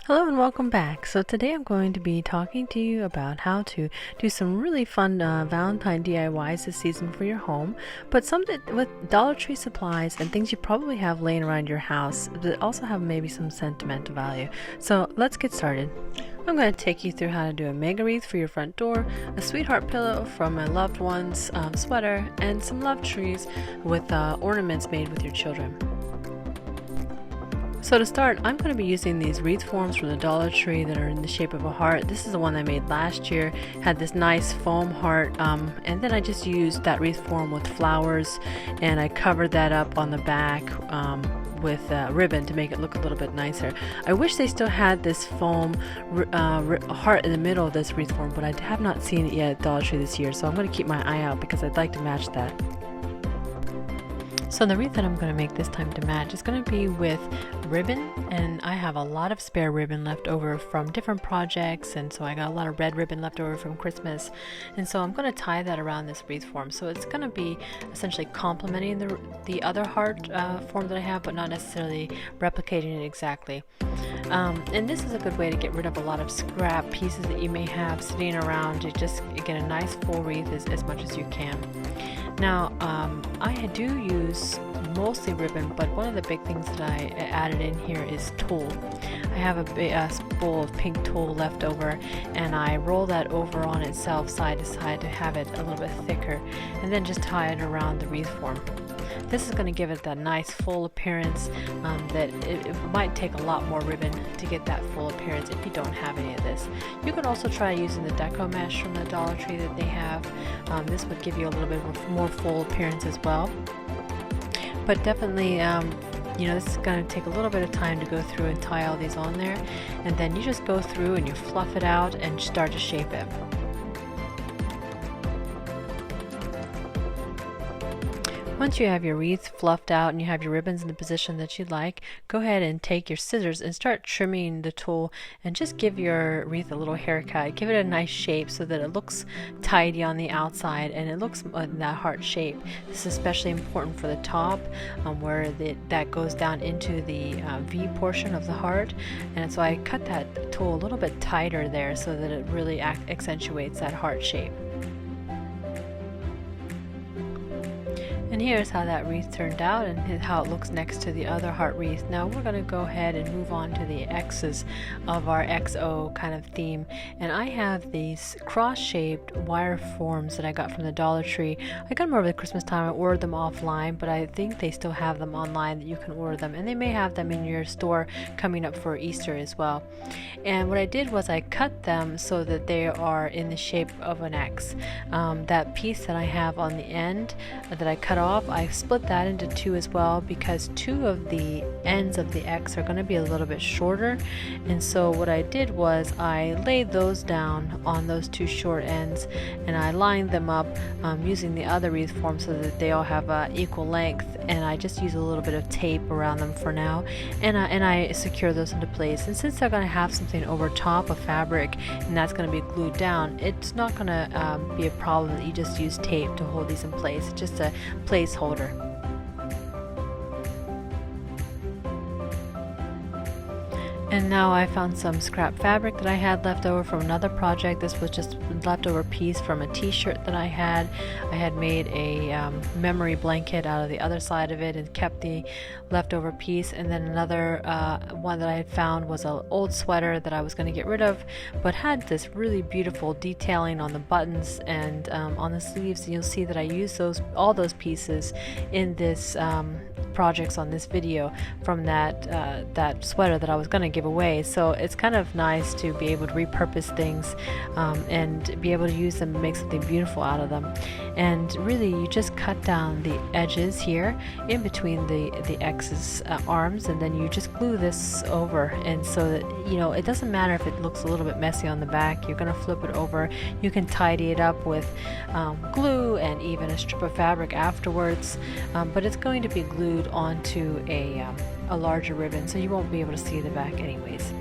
Hello and welcome back. So today I'm going to be talking to you about how to do some really fun Valentine DIYs this season for your home, but something with Dollar Tree supplies and things you probably have laying around your house that also have maybe some sentimental value. So let's get started. I'm going to take you through how to do a mega wreath for your front door, a sweetheart pillow from my loved one's sweater, and some love trees with ornaments made with your children. So to start, I'm going to be using these wreath forms from the Dollar Tree that are in the shape of a heart. This is the one I made last year, had this nice foam heart, and then I just used that wreath form with flowers, and I covered that up on the back with ribbon to make it look a little bit nicer. I wish they still had this foam heart in the middle of this wreath form, but I have not seen it yet at Dollar Tree this year, so I'm going to keep my eye out because I'd like to match that. So the wreath that I'm going to make this time to match is going to be with ribbon, and I have a lot of spare ribbon left over from different projects, and so I got a lot of red ribbon left over from Christmas, and so I'm going to tie that around this wreath form. So it's going to be essentially complementing the other heart form that I have, but not necessarily replicating it exactly. And this is a good way to get rid of a lot of scrap pieces that you may have sitting around to just get a nice full wreath as much as you can. Now, I do use mostly ribbon, but one of the big things that I added in here is tulle. I have a spool of pink tulle left over, and I roll that over on itself side to side to have it a little bit thicker, and then just tie it around the wreath form. This is going to give it that nice full appearance that it might take a lot more ribbon to get that full appearance if you don't have any of this. You can also try using the Decor mesh from the Dollar Tree that they have. This would give you a little bit more full appearance as well. But definitely, this is going to take a little bit of time to go through and tie all these on there. And then you just go through and you fluff it out and start to shape it. Once you have your wreath fluffed out and you have your ribbons in the position that you like, go ahead and take your scissors and start trimming the tulle and just give your wreath a little haircut. Give it a nice shape so that it looks tidy on the outside and it looks in that heart shape. This is especially important for the top where that goes down into the V portion of the heart, and so I cut that tulle a little bit tighter there so that it really accentuates that heart shape. And here's how that wreath turned out and how it looks next to the other heart wreath. Now we're going to go ahead and move on to the X's of our XO kind of theme. And I have these cross-shaped wire forms that I got from the Dollar Tree. I got them over the Christmas time. I ordered them offline, but I think they still have them online that you can order them. And they may have them in your store coming up for Easter as well. And what I did was I cut them so that they are in the shape of an X. That piece that I have on the end that I cut off, I split that into two as well because two of the ends of the X are going to be a little bit shorter, and so what I did was I laid those down on those two short ends and I lined them up using the other wreath form so that they all have equal length, and I just use a little bit of tape around them for now, and I secure those into place. And since they're going to have something over top of fabric and that's going to be glued down, it's not going to be a problem that you just use tape to hold these in place. It's just a placeholder. And now I found some scrap fabric that I had left over from another project. This was just leftover piece from a t-shirt that I had. I had made a memory blanket out of the other side of it and kept the leftover piece. And then another one that I had found was an old sweater that I was going to get rid of, but had this really beautiful detailing on the buttons and on the sleeves. And you'll see that I used all those pieces in this projects on this video from that sweater that I was going to give away. So it's kind of nice to be able to repurpose things and be able to use them and make something beautiful out of them. And really you just cut down the edges here in between the X's arms, and then you just glue this over, and so that it doesn't matter if it looks a little bit messy on the back. You're going to flip it over. You can tidy it up with glue and even a strip of fabric afterwards, but it's going to be glued onto a larger ribbon, so you won't be able to see the back anyways.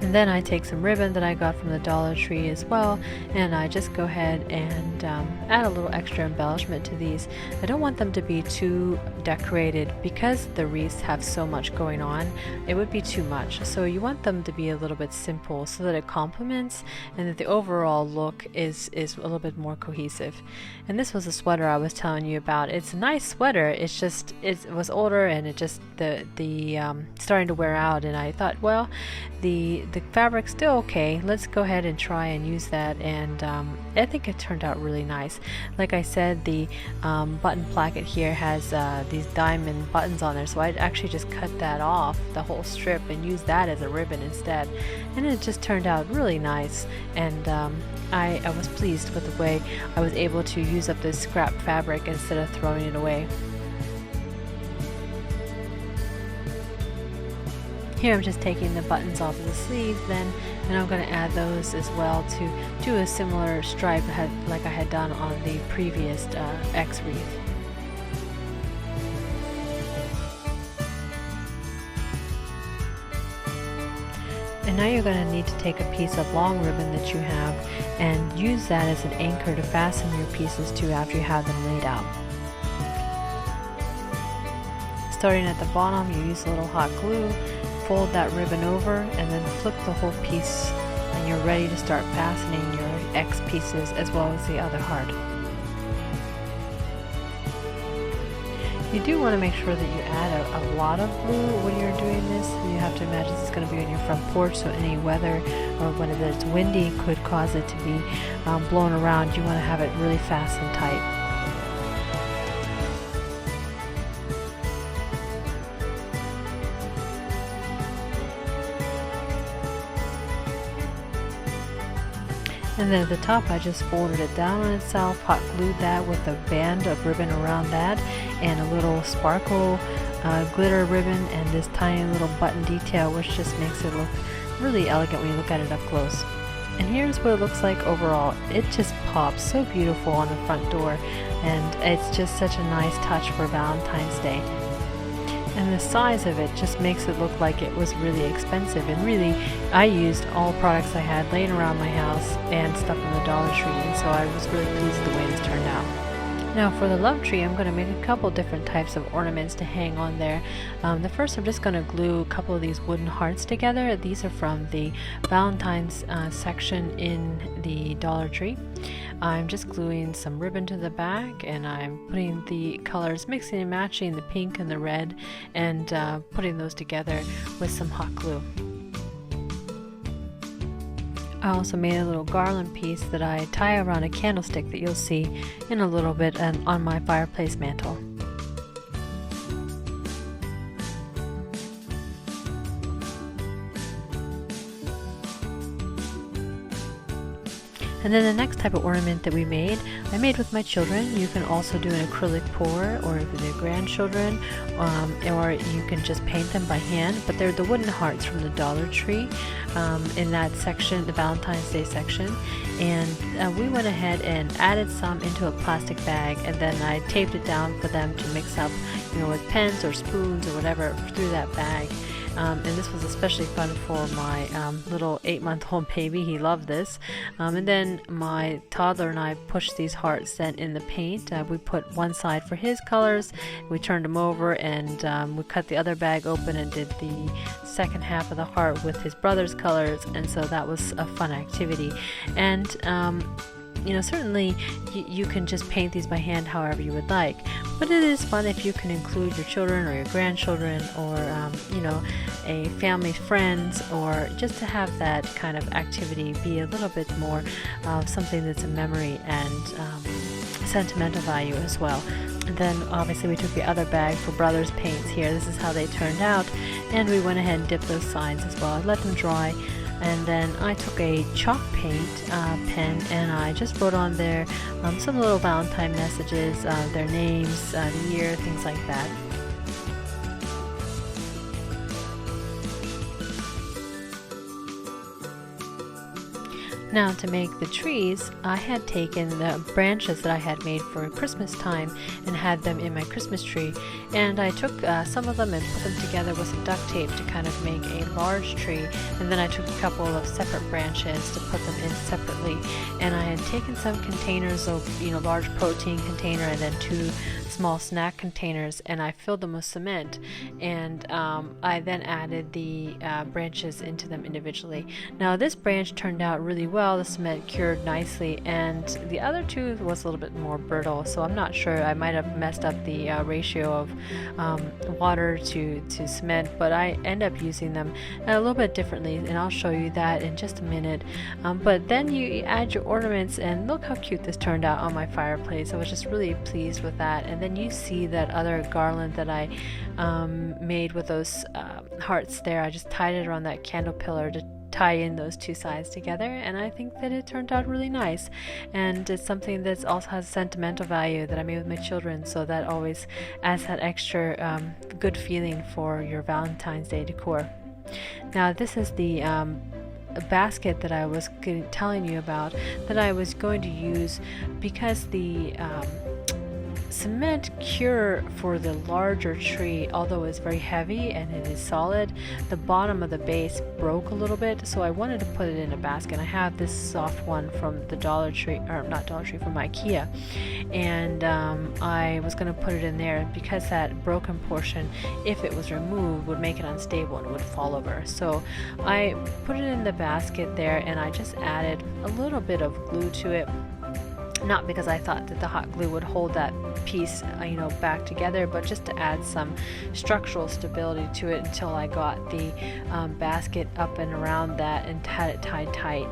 And then I take some ribbon that I got from the Dollar Tree as well, and I just go ahead and add a little extra embellishment to these. I don't want them to be too decorated, because the wreaths have so much going on, it would be too much. So you want them to be a little bit simple so that it complements and that the overall look is a little bit more cohesive. And this was a sweater I was telling you about. It's a nice sweater, it's just it was older and it just starting to wear out, and I thought, well, the fabric's still okay, let's go ahead and try and use that, and I think it turned out really nice. Like I said, the button placket here has these diamond buttons on there, so I actually just cut that off, the whole strip, and used that as a ribbon instead, and it just turned out really nice. And I was pleased with the way I was able to use up this scrap fabric instead of throwing it away. Here I'm just taking the buttons off of the sleeves then, and I'm going to add those as well to do a similar stripe like I had done on the previous X wreath. And now you're going to need to take a piece of long ribbon that you have and use that as an anchor to fasten your pieces to after you have them laid out. Starting at the bottom, you use a little hot glue, fold that ribbon over, and then flip the whole piece, and you're ready to start fastening your X pieces as well as the other heart. You do want to make sure that you add a lot of glue when you're doing this. You have to imagine this is going to be on your front porch, so any weather or when it's windy could cause it to be blown around. You want to have it really fast and tight. And then at the top, I just folded it down on itself, hot glued that with a band of ribbon around that, and a little sparkle glitter ribbon, and this tiny little button detail, which just makes it look really elegant when you look at it up close. And here's what it looks like overall. It just pops so beautiful on the front door, and it's just such a nice touch for Valentine's Day. And the size of it just makes it look like it was really expensive, and really I used all products I had laying around my house and stuff from the Dollar Tree, and so I was really pleased with the way this turned out. Now for the love tree, I'm going to make a couple different types of ornaments to hang on there. The first, I'm just going to glue a couple of these wooden hearts together. These are from the Valentine's section in the Dollar Tree. I'm just gluing some ribbon to the back, and I'm putting the colors, mixing and matching the pink and the red, and putting those together with some hot glue. I also made a little garland piece that I tie around a candlestick that you'll see in a little bit on my fireplace mantle. And then the next type of ornament that I made with my children. You can also do an acrylic pour, or with your grandchildren, or you can just paint them by hand. But they're the wooden hearts from the Dollar Tree in that section, the Valentine's Day section. And we went ahead and added some into a plastic bag, and then I taped it down for them to mix up, with pens or spoons or whatever through that bag. And this was especially fun for my little 8-month-old baby. He loved this. And then my toddler and I pushed these hearts then in the paint. We put one side for his colors, we turned them over, and we cut the other bag open and did the second half of the heart with his brother's colors, and so that was a fun activity. And certainly you can just paint these by hand however you would like, but it is fun if you can include your children or your grandchildren, or a family, friends, or just to have that kind of activity be a little bit more something that's a memory and sentimental value as well. And then obviously we took the other bag for brothers' paints here. This is how they turned out, and we went ahead and dipped those sides as well. I let them dry. And then I took a chalk paint pen, and I just wrote on there some little Valentine messages, their names, the year, things like that. Now to make the trees, I had taken the branches that I had made for Christmas time and had them in my Christmas tree, And I took some of them and put them together with some duct tape to kind of make a large tree, and then I took a couple of separate branches to put them in separately. And I had taken some containers of, large protein container and then 2 small snack containers, and I filled them with cement, and I then added the branches into them individually. Now this branch turned out really well. The cement cured nicely, and the other 2 was a little bit more brittle, so I'm not sure. I might have messed up the ratio of water to cement, but I end up using them a little bit differently, and I'll show you that in just a minute. But then you add your ornaments, and look how cute this turned out on my fireplace. I was just really pleased with that. And then you see that other garland that I made with those hearts there. I just tied it around that candle pillar to tie in those 2 sides together, and I think that it turned out really nice. And it's something that also has sentimental value that I made with my children, so that always adds that extra good feeling for your Valentine's Day decor. Now this is the basket that I was telling you about that I was going to use, because the cement cure for the larger tree, although it's very heavy and it is solid, the bottom of the base broke a little bit, so I wanted to put it in a basket. I have this soft one from the Dollar Tree, or not Dollar Tree, from IKEA, and I was going to put it in there because that broken portion, if it was removed, would make it unstable and it would fall over. So I put it in the basket there, and I just added a little bit of glue to it. Not because I thought that the hot glue would hold that piece, back together, but just to add some structural stability to it until I got the basket up and around that and had it tied tight.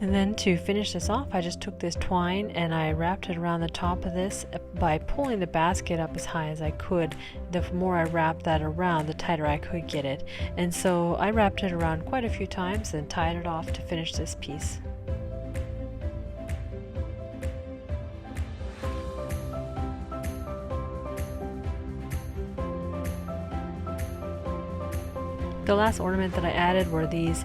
And then to finish this off, I just took this twine and I wrapped it around the top of this by pulling the basket up as high as I could. The more I wrapped that around, the tighter I could get it. And so I wrapped it around quite a few times and tied it off to finish this piece. The last ornament that I added were these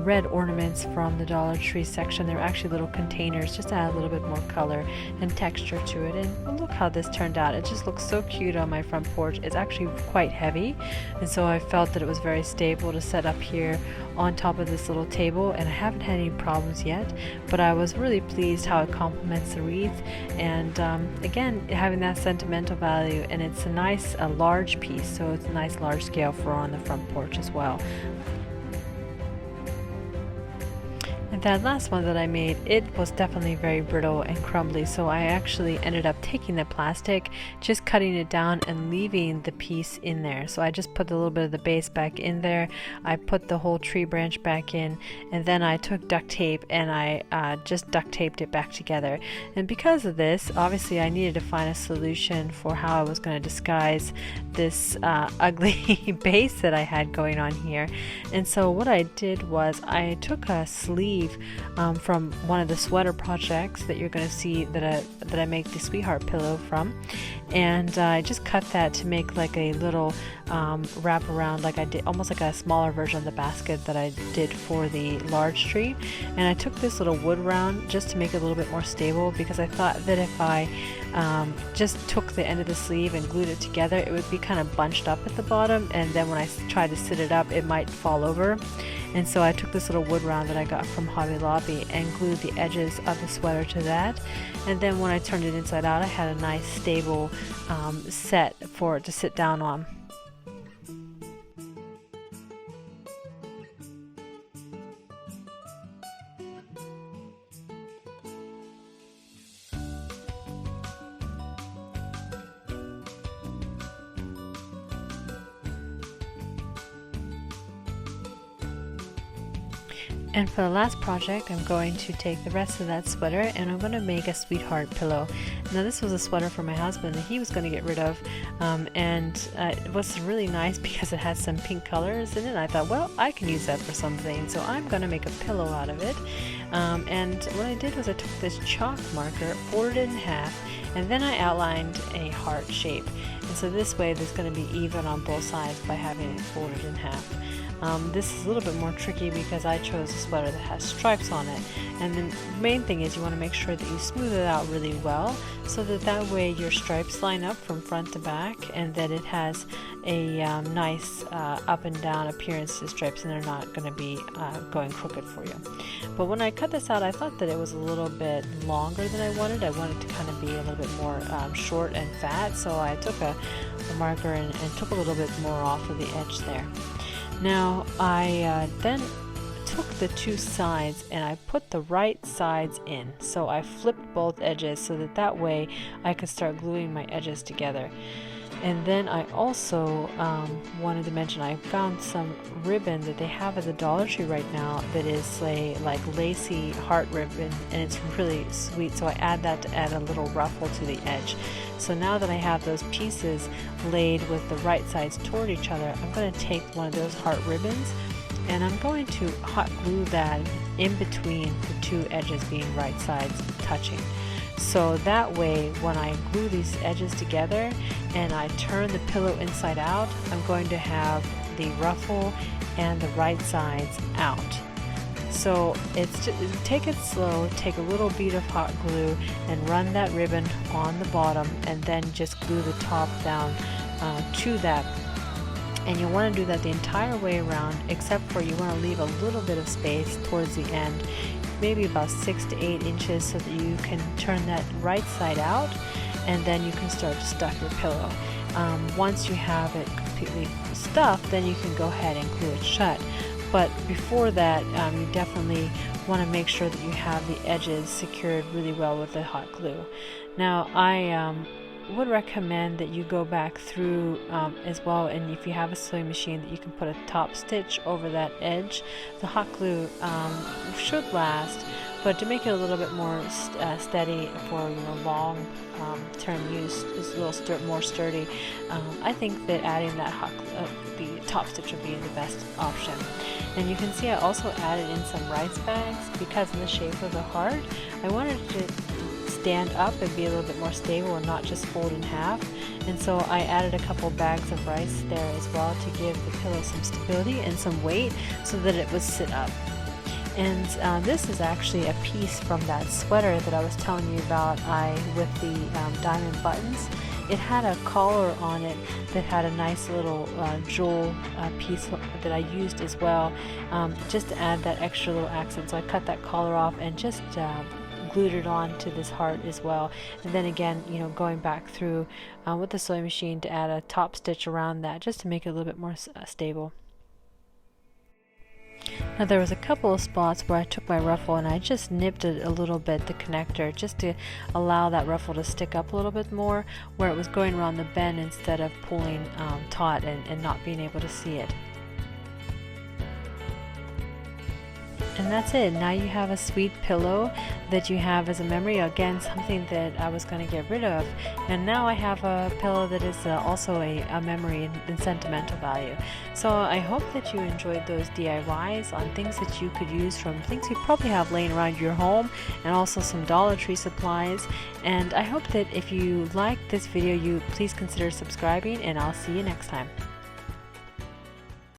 red ornaments from the Dollar Tree section. They're actually little containers, just to add a little bit more color and texture to it. And look how this turned out. It just looks so cute on my front porch. It's actually quite heavy, and so I felt that it was very stable to set up here on top of this little table, and I haven't had any problems yet, but I was really pleased how it complements the wreath, and again, having that sentimental value, and it's a nice large piece, so it's a nice large scale for on the front porch as well. And that last one that I made, it was definitely very brittle and crumbly, so I actually ended up taking the plastic, just cutting it down and leaving the piece in there. So I just put a little bit of the base back in there, I put the whole tree branch back in, and then I took duct tape and I just duct taped it back together. And because of this, obviously I needed to find a solution for how I was going to disguise this ugly base that I had going on here. And so what I did was I took a sleeve from one of the sweater projects that you're going to see that I make the sweetheart pillow from, and I just cut that to make like a little wrap around, like I did almost like a smaller version of the basket that I did for the large tree. And I took this little wood round just to make it a little bit more stable, because I thought that if I just took the end of the sleeve and glued it together, it would be kind of bunched up at the bottom, and then when I tried to sit it up, it might fall over. And so I took this little wood round that I got from Hobby Lobby and glued the edges of the sweater to that. And then when I turned it inside out, I had a nice stable set for it to sit down on. And for the last project, I'm going to take the rest of that sweater and I'm going to make a sweetheart pillow. Now this was a sweater for my husband that he was going to get rid of, and it was really nice because it has some pink colors in it. I thought, well, I can use that for something, so I'm going to make a pillow out of it. And what I did was I took this chalk marker, folded it in half, and then I outlined a heart shape. And so this way there's going to be even on both sides by having it folded in half. This is a little bit more tricky because I chose a sweater that has stripes on it. And the main thing is you want to make sure that you smooth it out really well so that way your stripes line up from front to back, and that it has a nice up and down appearance to stripes, and they're not going to be going crooked for you. But when I cut this out, I thought that it was a little bit longer than I wanted. I wanted to kind of be a little bit more short and fat, so I took a marker and took a little bit more off of the edge there. Now I then took the two sides and I put the right sides in. So I flipped both edges so that way I could start gluing my edges together. And then I also wanted to mention I found some ribbon that they have at the Dollar Tree right now that is like lacy heart ribbon, and it's really sweet, so I add that to add a little ruffle to the edge. So now that I have those pieces laid with the right sides toward each other, I'm going to take one of those heart ribbons and I'm going to hot glue that in between the two edges being right sides touching. So that way when I glue these edges together and I turn the pillow inside out, I'm going to have the ruffle and the right sides out. So it's just, take it slow, take a little bead of hot glue and run that ribbon on the bottom, and then just glue the top down to that. And you want to do that the entire way around, except for you want to leave a little bit of space towards the end, maybe about 6 to 8 inches, so that you can turn that right side out, and then you can start to stuff your pillow. Once you have it completely stuffed, then you can go ahead and glue it shut. But before that, you definitely want to make sure that you have the edges secured really well with the hot glue. Now I would recommend that you go back through as well, and if you have a sewing machine, that you can put a top stitch over that edge. The hot glue should last, but to make it a little bit more steady for long term use, is a little more sturdy, I think that adding that the top stitch would be the best option. And you can see I also added in some rice bags, because in the shape of the heart I wanted to stand up and be a little bit more stable and not just fold in half. And so I added a couple bags of rice there as well to give the pillow some stability and some weight so that it would sit up. And this is actually a piece from that sweater that I was telling you about, with the diamond buttons. It had a collar on it that had a nice little jewel piece that I used as well, just to add that extra little accent. So I cut that collar off and just glued it on to this heart as well. And then again, going back through with the sewing machine to add a top stitch around that, just to make it a little bit more stable. Now there was a couple of spots where I took my ruffle and I just nipped it a little bit, the connector, just to allow that ruffle to stick up a little bit more, where it was going around the bend instead of pulling taut and not being able to see it. And that's it. Now you have a sweet pillow that you have as a memory. Again, something that I was going to get rid of. And now I have a pillow that is also a memory and sentimental value. So I hope that you enjoyed those DIYs on things that you could use from things you probably have laying around your home, and also some Dollar Tree supplies. And I hope that if you like this video, you please consider subscribing, and I'll see you next time.